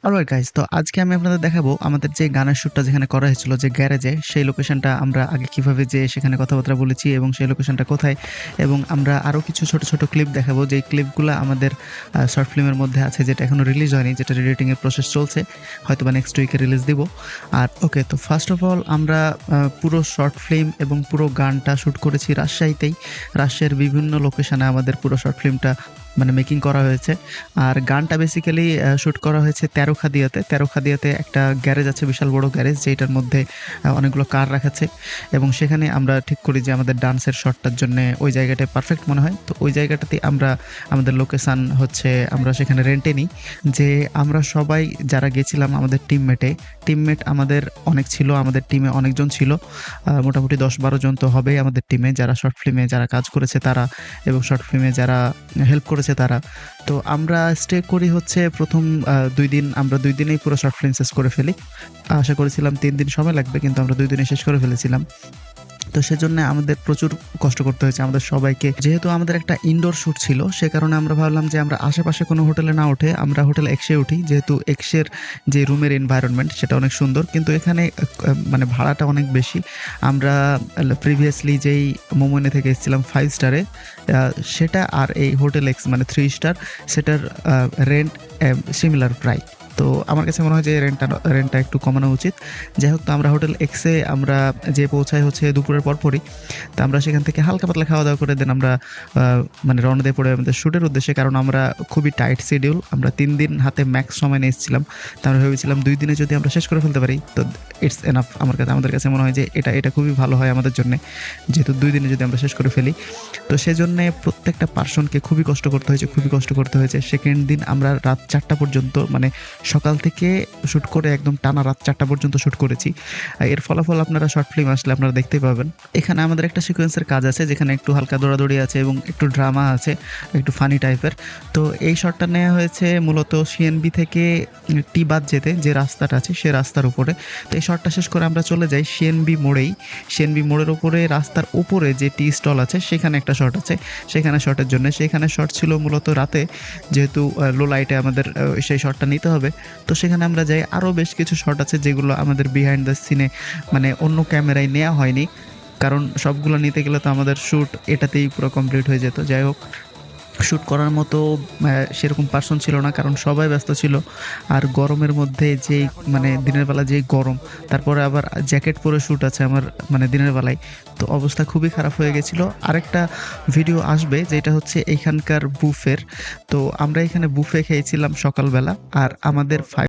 Alright guys, তো আজকে আমি আপনাদের দেখাবো আমাদের যে গানের শ্যুটটা যেখানে করা হয়েছিল যে গ্যারেজে, সেই লোকেশনটা আমরা আগে কিভাবে যেয়ে সেখানে কথাবার্তা বলেছি এবং সেই লোকেশনটা কোথায়, এবং আমরা আরও কিছু ছোট ছোট ক্লিপ দেখাবো যেই ক্লিপগুলো আমাদের শর্ট ফিল্মের মধ্যে আছে, যেটা এখনও রিলিজ হয়নি, যেটা এডিটিংয়ের প্রসেস চলছে, হয়তো বা নেক্সট উইকে রিলিজ দিব। আর ওকে, তো ফার্স্ট অফ অল আমরা পুরো শর্ট ফিল্ম এবং পুরো গানটা শ্যুট করেছি রাজশাহীতেই। রাজশাহীর বিভিন্ন লোকেশনে আমাদের পুরো শর্ট ফিল্মটা মানে মেকিং করা হয়েছে। আর গানটা বেসিক্যালি শ্যুট করা হয়েছে তেরোখাদিয়াতে একটা গ্যারেজ আছে, বিশাল বড় গ্যারেজ, যেটার মধ্যে অনেকগুলো কার রাখাচ্ছে, এবং সেখানে আমরা ঠিক করি যে আমাদের ডান্সের শটটার জন্য ওই জায়গাটায় পারফেক্ট মনে হয়। তো ওই জায়গাটাতে আমরা আমাদের লোকেশান হচ্ছে আমরা সেখানে রেন্টে নিই। যে আমরা সবাই যারা গেছিলাম আমাদের টিমমেট আমাদের অনেক ছিল, আমাদের টিমে অনেকজন ছিল, মোটামুটি 10-12 জন তো হবেই আমাদের টিমে, যারা শর্ট ফিল্মে যারা কাজ করেছে তারা, এবং শর্ট ফিল্মে যারা হেল্প করেছে তারা। তো আমরা স্টে করি হচ্ছে প্রথম 2 দিন, আমরা 2 দিনেই পুরো শর্ট ফিল্ম শেষ করে ফেলি। আশা করেছিলাম 3 দিন সময় লাগবে, কিন্তু আমরা 2 দিনে শেষ করে ফেলেছিলাম। তো সেজন্য আমাদের প্রচুর কষ্ট করতে হয়েছে আমাদের সবাইকে। যেহেতু আমাদের একটা ইনডোর শ্যুট ছিল, সে কারণে আমরা ভাবলাম যে আমরা আশেপাশে কোনো হোটেলে না উঠে আমরা হোটেল এক্সে উঠি, যেহেতু এক্সের যে রুমের এনভায়রনমেন্ট সেটা অনেক সুন্দর, কিন্তু এখানে মানে ভাড়াটা অনেক বেশি। আমরা প্রিভিয়াসলি যেই মোমোনে থেকে এসেছিলাম 5 স্টারে, সেটা আর এই হোটেল এক্স মানে 3 স্টার, সেটার রেন্ট সিমিলার প্রায়। তো আমার কাছে মনে হয় যে রেন্টটা একটু কমানো উচিত। যাই হোক, তো আমরা হোটেল এক্সে আমরা যে পৌঁছাই হচ্ছে দুপুরের পরপরই। তো আমরা সেখান থেকে হালকা পাতলা খাওয়া দাওয়া করে দেন আমরা মানে রওনা দিয়ে পড়ে আমাদের শ্যুটের উদ্দেশ্যে। কারণ আমরা খুবই টাইট শিডিউল, আমরা 3 দিন হাতে ম্যাক্স সময় নিয়ে এসেছিলাম। তো আমরা ভেবেছিলাম 2 দিনে যদি আমরা শেষ করে ফেলতে পারি তো ইটস এনাফ। আমাদের কাছে মনে হয় যে এটা খুবই ভালো হয় আমাদের জন্যে, যেহেতু 2 দিনে যদি আমরা শেষ করে ফেলি। তো সেজন্যে প্রত্যেকটা পার্সনকে খুবই কষ্ট করতে হয়েছে। সেকেন্ড দিন আমরা রাত 4টা পর্যন্ত, মানে সকাল থেকে শ্যুট করে একদম টানা রাত 4টা পর্যন্ত শ্যুট করেছি। এর ফলাফল আপনারা শর্ট ফিল্ম আসলে আপনারা দেখতেই পাবেন। এখানে আমাদের একটা সিকোয়েন্সের কাজ আছে, যেখানে একটু হালকা দৌড়াদৌড়ি আছে এবং একটু ড্রামা আছে, একটু ফানি টাইপের। তো এই শটটা নেওয়া হয়েছে মূলত সিএনবি থেকে টি বাদ যেতে যে রাস্তাটা আছে সে রাস্তার উপরে। তো এই শটটা শেষ করে আমরা চলে যাই সিএনবি মোড়ের উপরে, রাস্তার উপরে যে টি স্টল আছে সেখানে একটা শট আছে, সেখানে শট ছিল মূলত রাতে, যেহেতু লো লাইটে আমাদের সেই শটটা নিতে হবে। তো সেখানে আমরা যাই। আরও বেশ কিছু শট আছে যেগুলো আমাদের বিহাইন্ড দ্য সিনে মানে অন্য ক্যামেরায় নেওয়া হয়নি, কারণ সবগুলো নিতে গেলে তো আমাদের শ্যুট এটাতেই পুরো কমপ্লিট হয়ে যেত। যাই হোক, শ্যুট করার মতো সেরকম পার্সন ছিল না, কারণ সবাই ব্যস্ত ছিল। আর গরমের মধ্যে যেই মানে দিনের বেলা যেই গরম, তারপরে আবার জ্যাকেট পরে শ্যুট আছে আমার মানে দিনের বেলায়, তো অবস্থা খুবই খারাপ হয়ে গেছিলো। আরেকটা ভিডিও আসবে যেটা হচ্ছে এইখানকার বুফের। তো আমরা এখানে বুফে খেয়েছিলাম সকালবেলা, আর আমাদের